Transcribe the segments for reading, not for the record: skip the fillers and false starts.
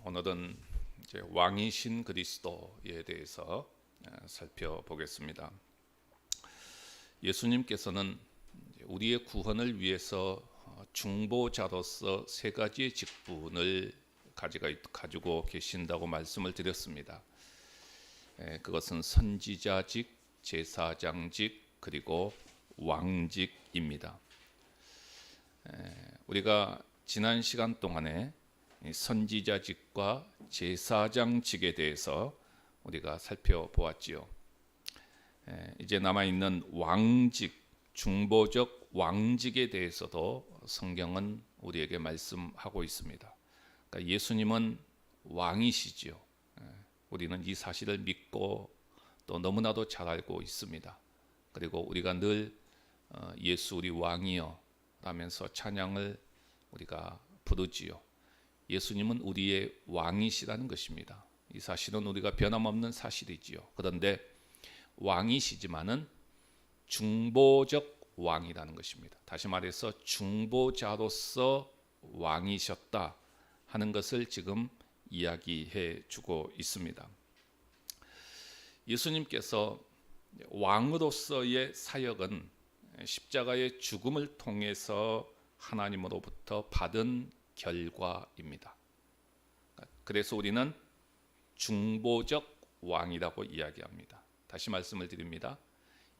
오늘은 이제 왕이신 그리스도에 대해서 살펴보겠습니다. 예수님께서는 우리의 구원을 위해서 중보자로서 세 가지의 직분을 가지고 계신다고 말씀을 드렸습니다. 그것은 선지자직, 제사장직, 그리고 왕직입니다. 우리가 지난 시간 동안에 선지자직과 제사장직에 대해서 우리가 살펴보았지요. 이제 남아있는 왕직, 중보적 왕직에 대해서도 성경은 우리에게 말씀하고 있습니다. 그러니까 예수님은 왕이시지요. 우리는 이 사실을 믿고 또 너무나도 잘 알고 있습니다. 그리고 우리가 늘 예수 우리 왕이여 라면서 찬양을 우리가 부르지요. 예수님은 우리의 왕이시라는 것입니다. 이 사실은 우리가 변함없는 사실이지요. 그런데 왕이시지만은 중보적 왕이라는 것입니다. 다시 말해서 중보자로서 왕이셨다 하는 것을 지금 이야기해 주고 있습니다. 예수님께서 왕으로서의 사역은 십자가의 죽음을 통해서 하나님으로부터 받은 결과입니다. 그래서 우리는 중보적 왕이라고 이야기합니다. 다시 말씀을 드립니다.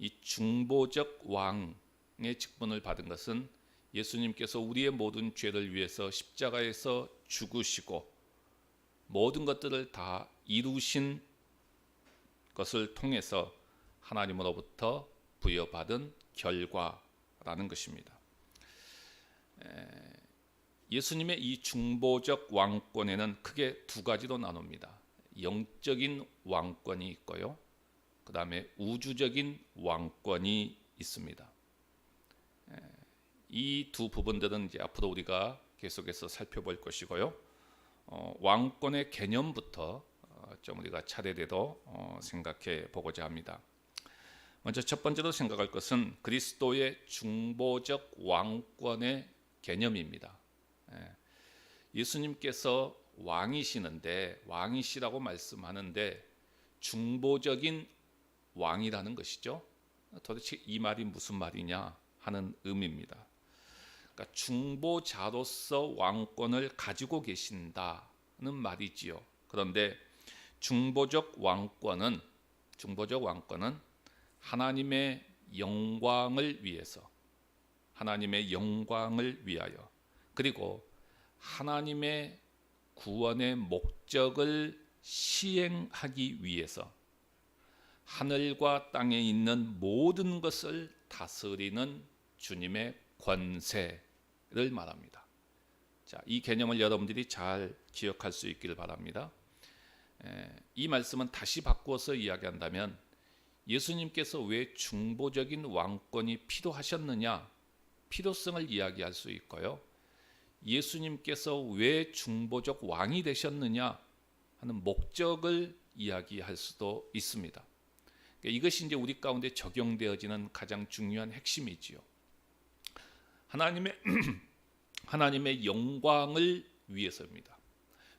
이 중보적 왕의 직분을 받은 것은 예수님께서 우리의 모든 죄를 위해서 십자가에서 죽으시고 모든 것들을 다 이루신 것을 통해서 하나님으로부터 부여받은 결과라는 것입니다. 예수님의 이 중보적 왕권에는 크게 두 가지로 나눕니다. 영적인 왕권이 있고요. 그 다음에 우주적인 왕권이 있습니다. 이 두 부분들은 이제 앞으로 우리가 계속해서 살펴볼 것이고요. 왕권의 개념부터 좀 우리가 차례대로 생각해 보고자 합니다. 먼저 첫 번째로 생각할 것은 그리스도의 중보적 왕권의 개념입니다. 예수님께서 왕이시는데 왕이시라고 말씀하는데 중보적인 왕이라는 것이죠. 도대체 이 말이 무슨 말이냐 하는 의미입니다. 그러니까 중보자로서 왕권을 가지고 계신다는 말이지요. 그런데 중보적 왕권은 하나님의 영광을 위해서, 하나님의 영광을 위하여, 그리고 하나님의 구원의 목적을 시행하기 위해서 하늘과 땅에 있는 모든 것을 다스리는 주님의 권세를 말합니다. 자, 이 개념을 여러분들이 잘 기억할 수 있기를 바랍니다. 이 말씀은 다시 바꾸어서 이야기한다면 예수님께서 왜 중보적인 왕권이 필요하셨느냐, 필요성을 이야기할 수 있고요. 예수님께서 왜 중보적 왕이 되셨느냐 하는 목적을 이야기할 수도 있습니다. 그러니까 이것이 이제 우리 가운데 적용되어지는 가장 중요한 핵심이지요. 하나님의 영광을 위해서입니다.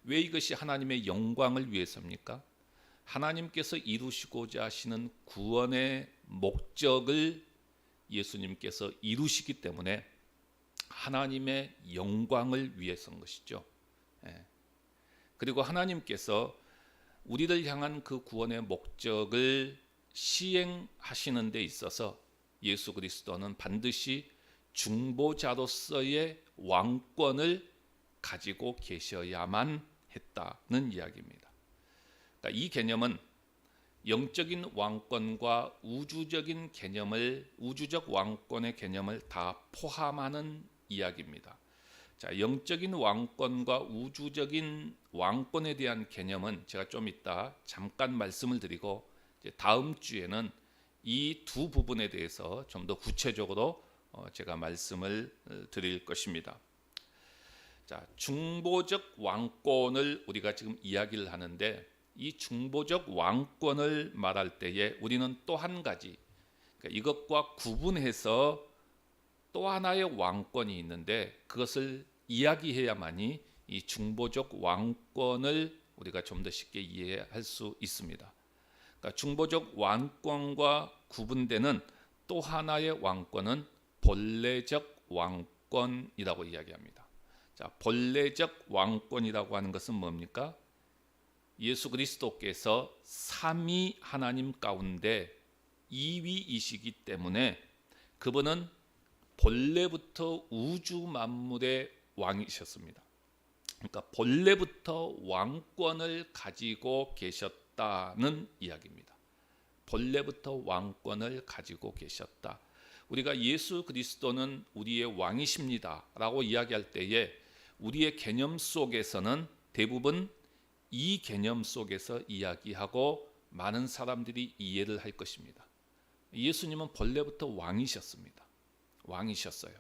왜 이것이 하나님의 영광을 위해서입니까? 하나님께서 이루시고자 하시는 구원의 목적을 예수님께서 이루시기 때문에 하나님의 영광을 위해서인 것이죠. 그리고 하나님께서 우리를 향한 그 구원의 목적을 시행하시는 데 있어서 예수 그리스도는 반드시 중보자로서의 왕권을 가지고 계셔야만 했다는 이야기입니다. 그러니까 이 개념은 영적인 왕권과 우주적 왕권의 개념을 다 포함하는 이야기입니다. 자, 영적인 왕권과 우주적인 왕권에 대한 개념은 제가 좀 이따 잠깐 말씀을 드리고 이제 다음 주에는 이 두 부분에 대해서 좀 더 구체적으로 제가 말씀을 드릴 것입니다. 자, 중보적 왕권을 우리가 지금 이야기를 하는데 이 중보적 왕권을 말할 때에 우리는 또 한 가지, 그러니까 이것과 구분해서 또 하나의 왕권이 있는데 그것을 이야기해야만이 이 중보적 왕권을 우리가 좀 더 쉽게 이해할 수 있습니다. 그러니까 중보적 왕권과 구분되는 또 하나의 왕권은 본래적 왕권이라고 이야기합니다. 자, 본래적 왕권이라고 하는 것은 뭡니까? 예수 그리스도께서 삼위 하나님 가운데 2위이시기 때문에 그분은 본래부터 우주 만물의 왕이셨습니다. 그러니까 본래부터 왕권을 가지고 계셨다는 이야기입니다. 본래부터 왕권을 가지고 계셨다. 우리가 예수 그리스도는 우리의 왕이십니다 라고 이야기할 때에 우리의 개념 속에서는 대부분 이 개념 속에서 이야기하고 많은 사람들이 이해를 할 것입니다. 예수님은 본래부터 왕이셨습니다. 왕이셨어요.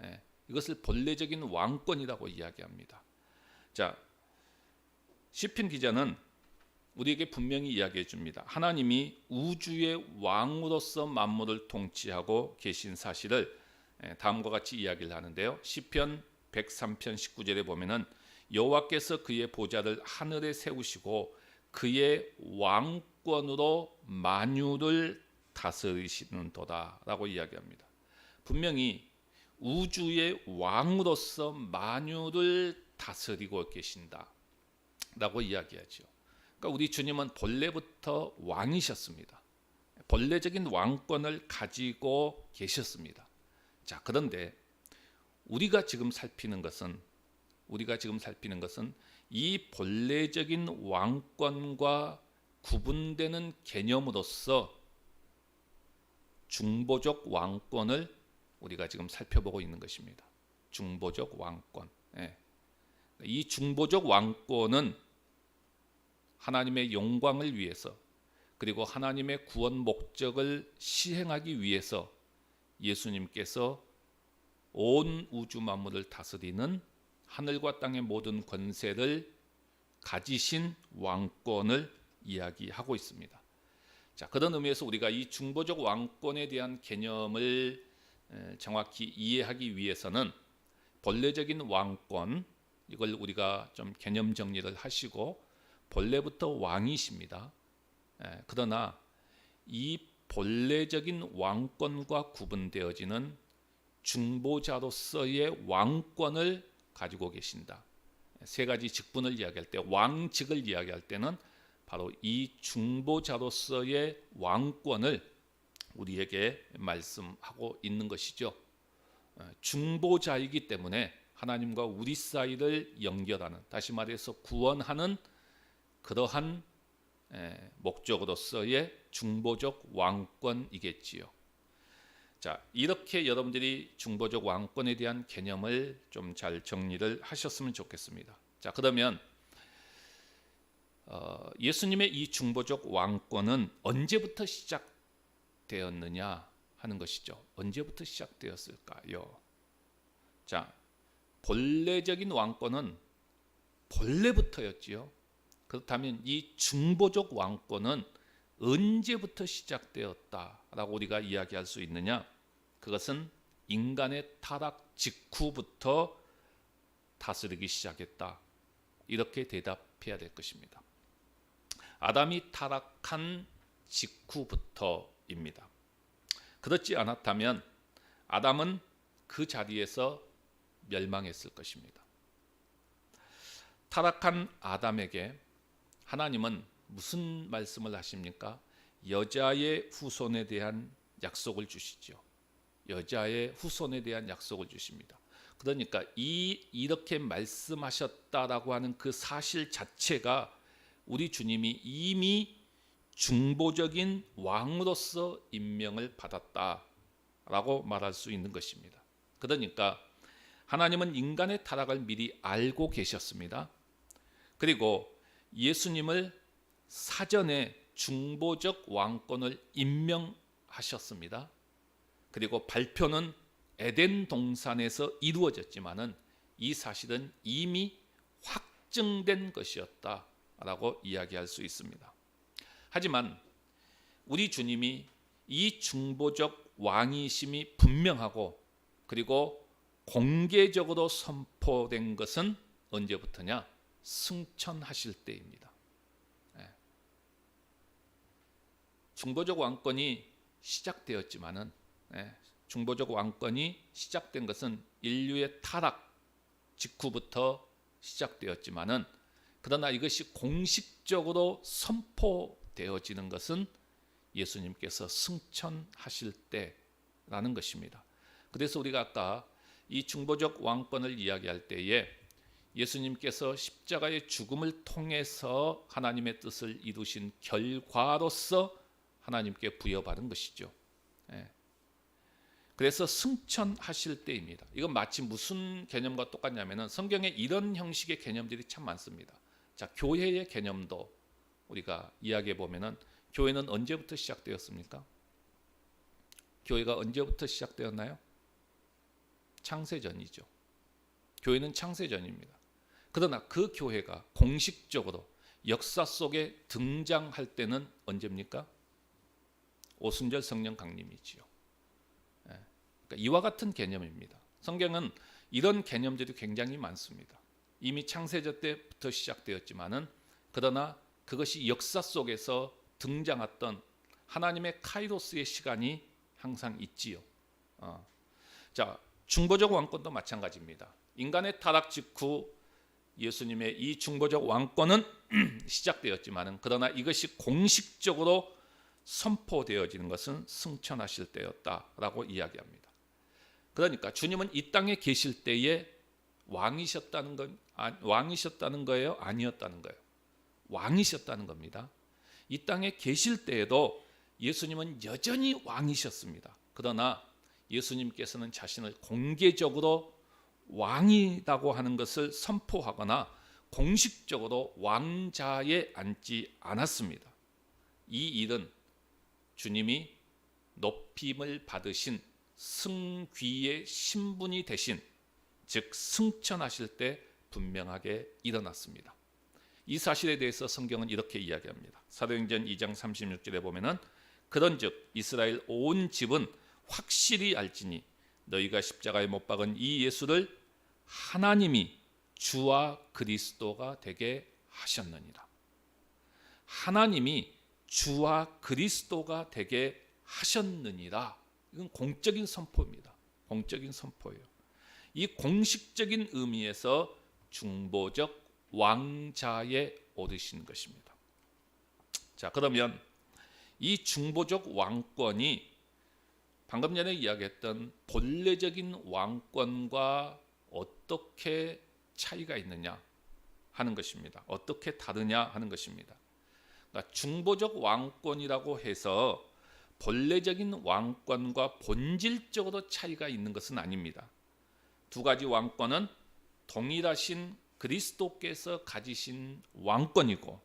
예, 이것을 본래적인 왕권이라고 이야기합니다. 자, 시편 기자는 우리에게 분명히 이야기해 줍니다. 하나님이 우주의 왕으로서 만물을 통치하고 계신 사실을 다음과 같이 이야기를 하는데요. 시편 103편 19절에 보면은 여호와께서 그의 보좌를 하늘에 세우시고 그의 왕권으로 만유를 다스리시는도다라고 이야기합니다. 분명히 우주의 왕으로서 만유를 다스리고 계신다라고 이야기하죠. 그러니까 우리 주님은 본래부터 왕이셨습니다. 본래적인 왕권을 가지고 계셨습니다. 자, 그런데 우리가 지금 살피는 것은 이 본래적인 왕권과 구분되는 개념으로서 중보적 왕권을 우리가 지금 살펴보고 있는 것입니다. 중보적 왕권. 예. 이 중보적 왕권은 하나님의 영광을 위해서 그리고 하나님의 구원 목적을 시행하기 위해서 예수님께서 온 우주 만물을 다스리는 하늘과 땅의 모든 권세를 가지신 왕권을 이야기하고 있습니다. 자, 그런 의미에서 우리가 이 중보적 왕권에 대한 개념을 정확히 이해하기 위해서는 본래적인 왕권, 이걸 우리가 좀 개념 정리를 하시고 본래부터 왕이십니다. 그러나 이 본래적인 왕권과 구분되어지는 중보자로서의 왕권을 가지고 계신다. 세 가지 직분을 이야기할 때, 왕직을 이야기할 때는 바로 이 중보자로서의 왕권을 우리에게 말씀하고 있는 것이죠. 중보자이기 때문에 하나님과 우리 사이를 연결하는, 다시 말해서 구원하는 그러한 목적으로서의 중보적 왕권이겠지요. 자, 이렇게 여러분들이 중보적 왕권에 대한 개념을 좀 잘 정리를 하셨으면 좋겠습니다. 자, 그러면 예수님의 이 중보적 왕권은 언제부터 시작되었느냐 하는 것이죠. 언제부터 시작되었을까요? 자, 본래적인 왕권은 본래부터였지요. 그렇다면 이 중보적 왕권은 언제부터 시작되었다라고 우리가 이야기할 수 있느냐? 그것은 인간의 타락 직후부터 다스리기 시작했다. 이렇게 대답해야 될 것입니다. 아담이 타락한 직후부터입니다. 그렇지 않았다면 아담은 그 자리에서 멸망했을 것입니다. 타락한 아담에게 하나님은 무슨 말씀을 하십니까? 여자의 후손에 대한 약속을 주시죠. 여자의 후손에 대한 약속을 주십니다. 그러니까 이렇게 말씀하셨다라고 하는 그 사실 자체가 우리 주님이 이미 중보적인 왕으로서 임명을 받았다라고 말할 수 있는 것입니다. 그러니까 하나님은 인간의 타락을 미리 알고 계셨습니다. 그리고 예수님을 사전에 중보적 왕권을 임명하셨습니다. 그리고 발표는 에덴 동산에서 이루어졌지만은 이 사실은 이미 확증된 것이었다라고 이야기할 수 있습니다. 하지만 우리 주님이 이 중보적 왕이심이 분명하고 그리고 공개적으로 선포된 것은 언제부터냐? 승천하실 때입니다. 예. 중보적 왕권이 시작되었지만은, 중보적 왕권이 시작된 것은 인류의 타락 직후부터 시작되었지만은, 그러나 이것이 공식적으로 선포되어지는 것은 예수님께서 승천하실 때라는 것입니다. 그래서 우리가 아까 이 중보적 왕권을 이야기할 때에 예수님께서 십자가의 죽음을 통해서 하나님의 뜻을 이루신 결과로서 하나님께 부여받은 것이죠. 그래서 승천하실 때입니다. 이건 마치 무슨 개념과 똑같냐면은 성경에 이런 형식의 개념들이 참 많습니다. 자, 교회의 개념도 우리가 이야기해 보면은 교회는 언제부터 시작되었습니까? 교회가 언제부터 시작되었나요? 창세전이죠. 교회는 창세전입니다. 그러나 그 교회가 공식적으로 역사 속에 등장할 때는 언제입니까? 오순절 성령 강림이지요. 그러니까 이와 같은 개념입니다. 성경은 이런 개념들이 굉장히 많습니다. 이미 창세전 때부터 시작되었지만은 그러나 그것이 역사 속에서 등장했던 하나님의 카이로스의 시간이 항상 있지요. 자, 중보적 왕권도 마찬가지입니다. 인간의 타락 직후 예수님의 이 중보적 왕권은 시작되었지만은 그러나 이것이 공식적으로 선포되어지는 것은 승천하실 때였다라고 이야기합니다. 그러니까 주님은 이 땅에 계실 때에 왕이셨다는 거예요? 아니었다는 거예요? 왕이셨다는 겁니다. 이 땅에 계실 때에도 예수님은 여전히 왕이셨습니다. 그러나 예수님께서는 자신을 공개적으로 왕이라고 하는 것을 선포하거나 공식적으로 왕자에 앉지 않았습니다. 이 일은 주님이 높임을 받으신 승귀의 신분이 되신, 즉 승천하실 때 분명하게 일어났습니다. 이 사실에 대해서 성경은 이렇게 이야기합니다. 사도행전 2장 36절에 보면은 그런즉 이스라엘 온 집은 확실히 알지니 너희가 십자가에 못 박은 이 예수를 하나님이 주와 그리스도가 되게 하셨느니라. 하나님이 주와 그리스도가 되게 하셨느니라. 이건 공적인 선포입니다. 공적인 선포예요. 이 공식적인 의미에서 중보적 왕자에 오르신 것입니다. 자, 그러면 이 중보적 왕권이 방금 전에 이야기했던 본래적인 왕권과 어떻게 차이가 있느냐 하는 것입니다. 어떻게 다르냐 하는 것입니다. 그러니까 중보적 왕권이라고 해서 본래적인 왕권과 본질적으로 차이가 있는 것은 아닙니다. 두 가지 왕권은 동일하신 그리스도께서 가지신 왕권이고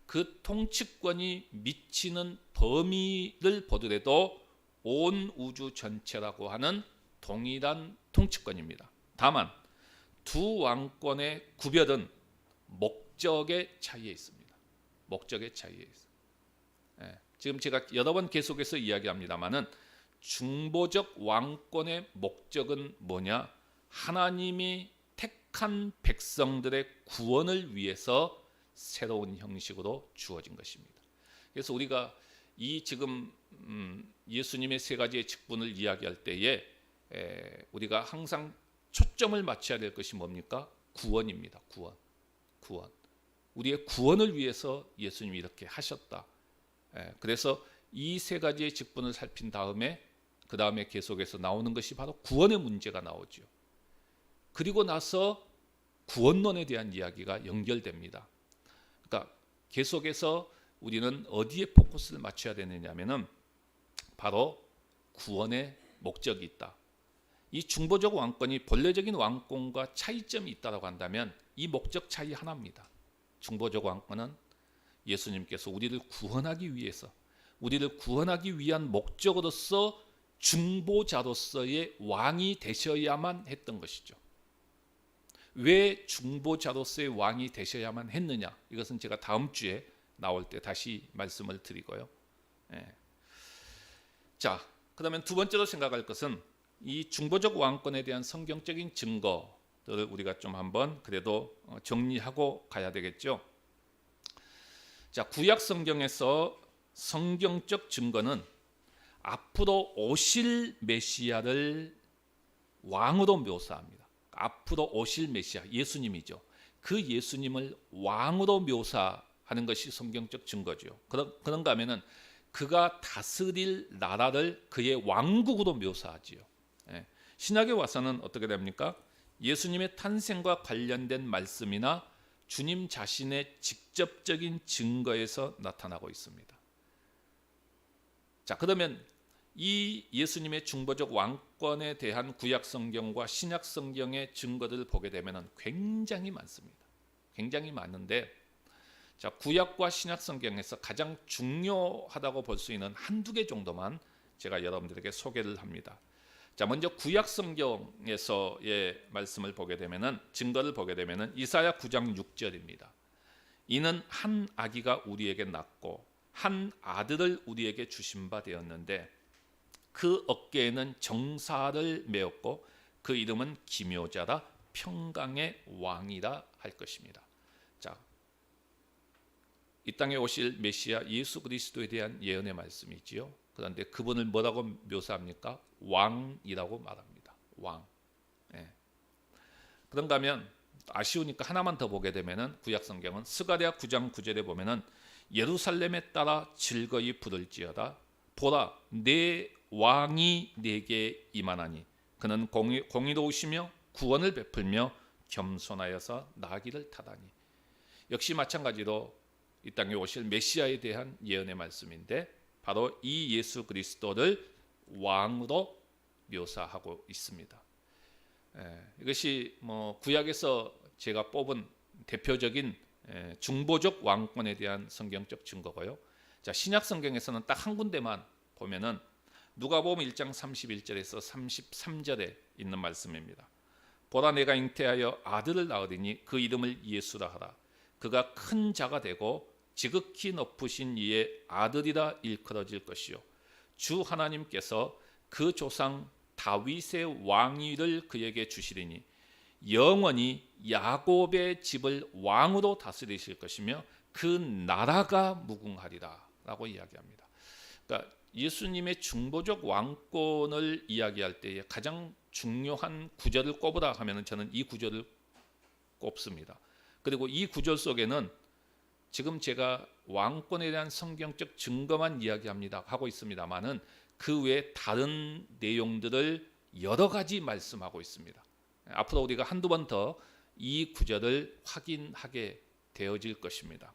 그 통치권이 미치는 범위를 보더라도 온 우주 전체라고 하는 동일한 통치권입니다. 다만 두 왕권의 구별은 목적의 차이에 있습니다. 목적의 차이에 있습니다. 지금 제가 여러 번 계속해서 이야기합니다마는 중보적 왕권의 목적은 뭐냐? 하나님이 택한 백성들의 구원을 위해서 새로운 형식으로 주어진 것입니다. 그래서 우리가 이 지금 예수님의 세 가지의 직분을 이야기할 때에 우리가 항상 초점을 맞춰야 될 것이 뭡니까? 구원입니다. 구원. 우리의 구원을 위해서 예수님이 이렇게 하셨다. 그래서 이 세 가지의 직분을 살핀 다음에 그 다음에 계속해서 나오는 것이 바로 구원의 문제가 나오죠. 그리고 나서 구원론에 대한 이야기가 연결됩니다. 그러니까 계속해서 우리는 어디에 포커스를 맞춰야 되느냐면은 바로 구원의 목적이 있다. 이 중보적 왕권이 본래적인 왕권과 차이점이 있다고 한다면 이 목적 차이 하나입니다. 중보적 왕권은 예수님께서 우리를 구원하기 위해서, 우리를 구원하기 위한 목적으로서 중보자로서의 왕이 되셔야만 했던 것이죠. 왜 중보자로서의 왕이 되셔야만 했느냐? 이것은 제가 다음 주에 나올 때 다시 말씀을 드리고요. 자, 그러면 두 번째로 생각할 것은 이 중보적 왕권에 대한 성경적인 증거, 것들을 우리가 좀 한번 그래도 정리하고 가야 되겠죠. 자, 구약 성경에서 성경적 증거는 앞으로 오실 메시아를 왕으로 묘사합니다. 앞으로 오실 메시아, 예수님이죠. 그 예수님을 왕으로 묘사하는 것이 성경적 증거죠. 그런가 하면은 그가 다스릴 나라를 그의 왕국으로 묘사하지요. 예. 신약에 와서는 어떻게 됩니까? 예수님의 탄생과 관련된 말씀이나 주님 자신의 직접적인 증거에서 나타나고 있습니다. 자, 그러면 이 예수님의 중보적 왕권에 대한 구약 성경과 신약 성경의 증거들을 보게 되면 굉장히 많습니다. 굉장히 많은데, 자, 구약과 신약 성경에서 가장 중요하다고 볼 수 있는 한두 개 정도만 제가 여러분들에게 소개를 합니다. 자, 먼저 구약 성경에서의 말씀을 보게 되면은, 증거를 보게 되면은 이사야 9장 6절입니다. 이는 한 아기가 우리에게 낳고 한 아들을 우리에게 주신 바 되었는데 그 어깨에는 정사를 메었고 그 이름은 기묘자라 평강의 왕이라 할 것입니다. 자, 이 땅에 오실 메시아 예수 그리스도에 대한 예언의 말씀이지요. 그런데 그분을 뭐라고 묘사합니까? 왕이라고 말합니다. 왕. 예. 그런가 하면 아쉬우니까 하나만 더 보게 되면은 구약 성경은 스가랴 9장 9절에 보면은 예루살렘에 따라 즐거이 부를지어다. 보라, 내 왕이 내게 임하나니 그는 공의로우시며 구원을 베풀며 겸손하여서 나귀를 타다니. 역시 마찬가지로 이 땅에 오실 메시아에 대한 예언의 말씀인데 바로 이 예수 그리스도를 왕으로 묘사하고 있습니다. 이것이 구약에서 제가 뽑은 대표적인 중보적 왕권에 대한 성경적 증거고요. 자, 신약 성경에서는 딱 한 군데만 보면은 누가복음 1장 31절에서 33절에 있는 말씀입니다. 보라, 내가 잉태하여 아들을 낳으리니 그 이름을 예수라 하라. 그가 큰 자가 되고 지극히 높으신 이의 아들이라 일컬어질 것이요 주 하나님께서 그 조상 다윗의 왕위를 그에게 주시리니 영원히 야곱의 집을 왕으로 다스리실 것이며 그 나라가 무궁하리라 라고 이야기합니다. 그러니까 예수님의 중보적 왕권을 이야기할 때에 가장 중요한 구절을 꼽으라 하면 저는 이 구절을 꼽습니다. 그리고 이 구절 속에는 지금 제가 왕권에 대한 성경적 증거만 이야기합니다 하고 있습니다만은 그 외에 다른 내용들을 여러 가지 말씀하고 있습니다. 앞으로 우리가 한두 번 더 이 구절을 확인하게 되어질 것입니다.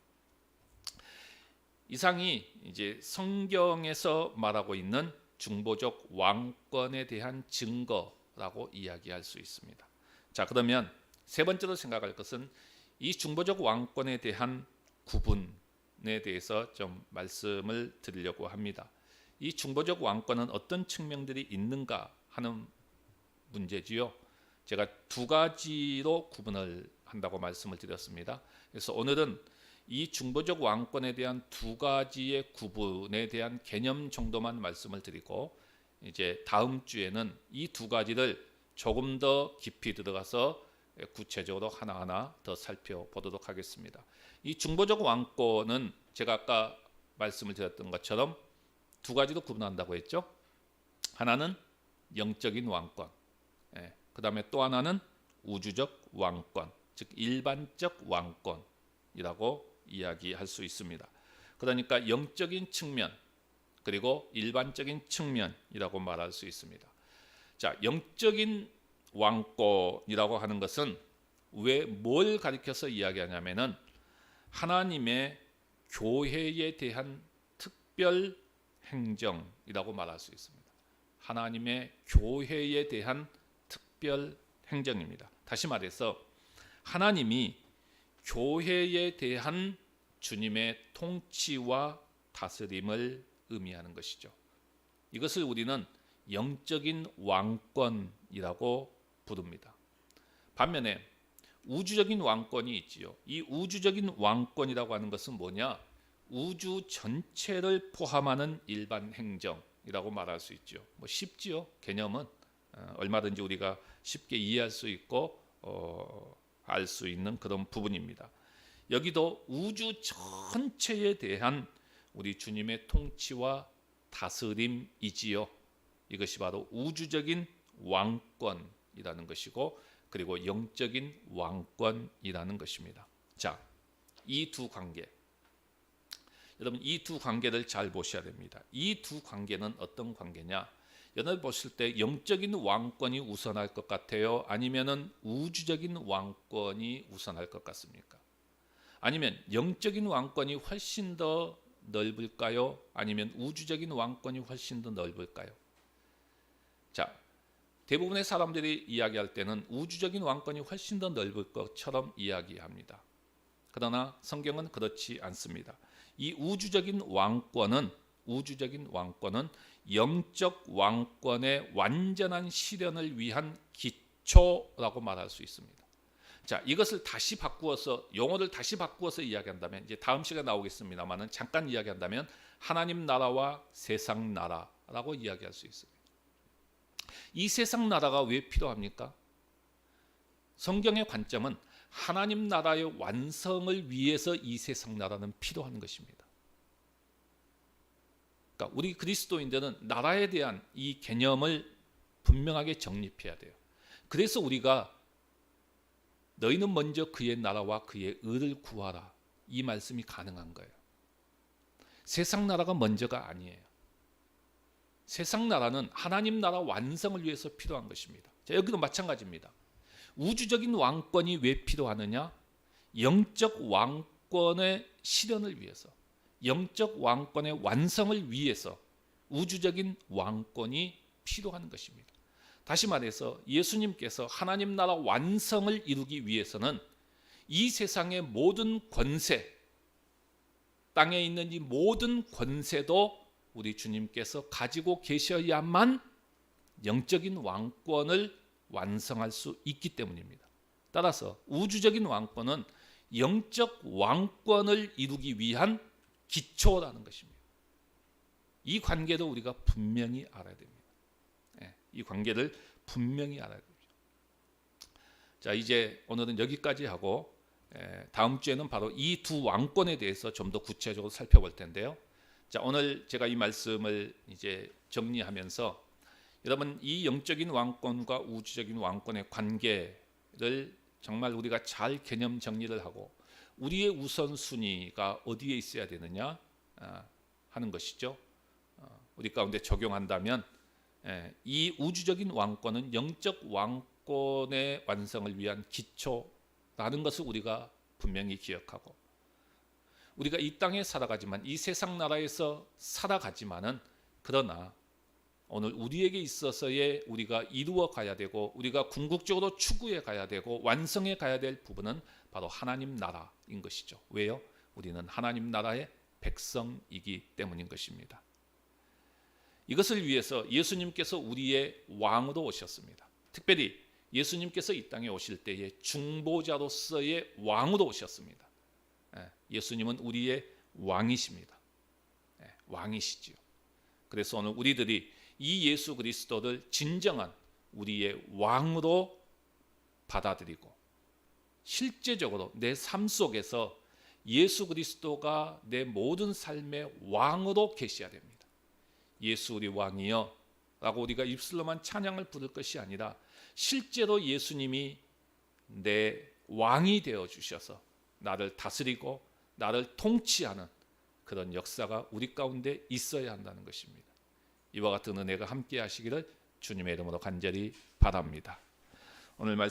이상이 이제 성경에서 말하고 있는 중보적 왕권에 대한 증거라고 이야기할 수 있습니다. 자, 그러면 세 번째로 생각할 것은 이 중보적 왕권에 대한 구분에 대해서 좀 말씀을 드리려고 합니다. 이 중보적 왕권은 어떤 측면들이 있는가 하는 문제지요. 제가 두 가지로 구분을 한다고 말씀을 드렸습니다. 그래서 오늘은 이 중보적 왕권에 대한 두 가지의 구분에 대한 개념 정도만 말씀을 드리고 이제 다음 주에는 이 두 가지를 조금 더 깊이 들어가서 구체적으로 하나하나 더 살펴보도록 하겠습니다. 이 중보적 왕권은 제가 아까 말씀을 드렸던 것처럼 두 가지로 구분한다고 했죠. 하나는 영적인 왕권, 그 다음에 또 하나는 우주적 왕권, 즉 일반적 왕권이라고 이야기할 수 있습니다. 그러니까 영적인 측면 그리고 일반적인 측면이라고 말할 수 있습니다. 자, 영적인 왕권이라고 하는 것은 왜 뭘 가리켜서 이야기하냐면은 하나님의 교회에 대한 특별 행정이라고 말할 수 있습니다. 하나님의 교회에 대한 특별 행정입니다. 다시 말해서 하나님이 교회에 대한 주님의 통치와 다스림을 의미하는 것이죠. 이것을 우리는 영적인 왕권이라고 부릅니다. 반면에 우주적인 왕권이 있지요. 이 우주적인 왕권이라고 하는 것은 뭐냐? 우주 전체를 포함하는 일반 행정이라고 말할 수 있죠. 쉽지요. 개념은 얼마든지 우리가 쉽게 이해할 수 있고 알 수 있는 그런 부분입니다. 여기도 우주 전체에 대한 우리 주님의 통치와 다스림이지요. 이것이 바로 우주적인 왕권이라는 것이고, 그리고 영적인 왕권이라는 것입니다. 자, 이 두 관계, 여러분 이 두 관계를 잘 보셔야 됩니다. 이 두 관계는 어떤 관계냐? 여러분 보실 때 영적인 왕권이 우선할 것 같아요? 아니면은 우주적인 왕권이 우선할 것 같습니까? 아니면 영적인 왕권이 훨씬 더 넓을까요? 아니면 우주적인 왕권이 훨씬 더 넓을까요? 자, 대부분의 사람들이 이야기할 때는 우주적인 왕권이 훨씬 더 넓을 것처럼 이야기합니다. 그러나 성경은 그렇지 않습니다. 이 우주적인 왕권은 영적 왕권의 완전한 실현을 위한 기초라고 말할 수 있습니다. 자, 이것을 다시 바꾸어서, 용어를 다시 바꾸어서 이야기한다면, 이제 다음 시간에 나오겠습니다만은 잠깐 이야기한다면 하나님 나라와 세상 나라라고 이야기할 수 있습니다. 이 세상 나라가 왜 필요합니까? 성경의 관점은 하나님 나라의 완성을 위해서 이 세상 나라는 필요한 것입니다. 그러니까 우리 그리스도인들은 나라에 대한 이 개념을 분명하게 정립해야 돼요. 그래서 우리가 너희는 먼저 그의 나라와 그의 의를 구하라, 이 말씀이 가능한 거예요. 세상 나라가 먼저가 아니에요. 세상 나라는 하나님 나라 완성을 위해서 필요한 것입니다. 자, 여기도 마찬가지입니다. 우주적인 왕권이 왜 필요하느냐? 영적 왕권의 실현을 위해서, 영적 왕권의 완성을 위해서 우주적인 왕권이 필요한 것입니다. 다시 말해서 예수님께서 하나님 나라 완성을 이루기 위해서는 이 세상의 모든 권세, 땅에 있는 이 모든 권세도 우리 주님께서 가지고 계셔야만 영적인 왕권을 완성할 수 있기 때문입니다. 따라서 우주적인 왕권은 영적 왕권을 이루기 위한 기초라는 것입니다. 이 관계도 우리가 분명히 알아야 됩니다. 이 관계를 분명히 알아야 됩니다. 자, 이제 오늘은 여기까지 하고 다음 주에는 바로 이 두 왕권에 대해서 좀 더 구체적으로 살펴볼 텐데요. 자, 오늘 제가 이 말씀을 이제 정리하면서 여러분, 이 영적인 왕권과 우주적인 왕권의 관계를 정말 우리가 잘 개념 정리를 하고 우리의 우선순위가 어디에 있어야 되느냐 하는 것이죠. 우리 가운데 적용한다면 이 우주적인 왕권은 영적 왕권의 완성을 위한 기초라는 것을 우리가 분명히 기억하고, 우리가 이 땅에 살아가지만, 이 세상 나라에서 살아가지만은, 그러나 오늘 우리에게 있어서의 우리가 이루어 가야 되고 우리가 궁극적으로 추구해 가야 되고 완성해 가야 될 부분은 바로 하나님 나라인 것이죠. 왜요? 우리는 하나님 나라의 백성이기 때문인 것입니다. 이것을 위해서 예수님께서 우리의 왕으로 오셨습니다. 특별히 예수님께서 이 땅에 오실 때에 중보자로서의 왕으로 오셨습니다. 예수님은 우리의 왕이십니다. 왕이시지요. 그래서 오늘 우리들이 이 예수 그리스도를 진정한 우리의 왕으로 받아들이고 실제적으로 내 삶 속에서 예수 그리스도가 내 모든 삶의 왕으로 계셔야 됩니다. 예수 우리 왕이여 라고 우리가 입술로만 찬양을 부를 것이 아니라 실제로 예수님이 내 왕이 되어 주셔서 나를 다스리고 나를 통치하는 그런 역사가 우리 가운데 있어야 한다는 것입니다. 이와 같은 은혜가 함께 하시기를 주님의 이름으로 간절히 바랍니다. 오늘 말씀